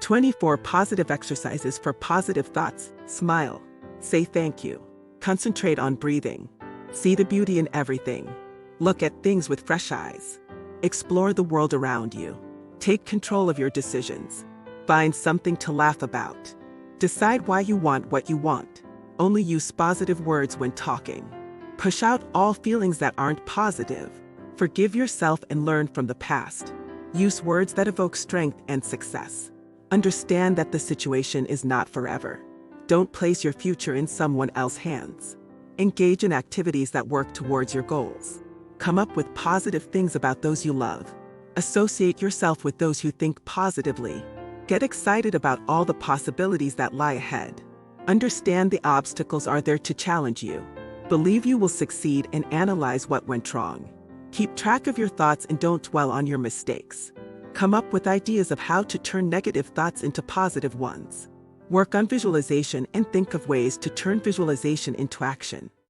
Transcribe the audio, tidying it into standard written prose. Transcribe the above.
24 positive exercises for positive thoughts. Smile. Say thank you. Concentrate on breathing. See the beauty in everything. Look at things with fresh eyes. Explore the world around you. Take control of your decisions. Find something to laugh about. Decide why you want what you want. Only use positive words when talking. Push out all feelings that aren't positive. Forgive yourself and learn from the past. Use words that evoke strength and success. Understand that the situation is not forever. Don't place your future in someone else's hands. Engage in activities that work towards your goals. Come up with positive things about those you love. Associate yourself with those who think positively. Get excited about all the possibilities that lie ahead. Understand the obstacles are there to challenge you. Believe you will succeed and analyze what went wrong. Keep track of your thoughts and don't dwell on your mistakes. Come up with ideas of how to turn negative thoughts into positive ones. Work on visualization and think of ways to turn visualization into action.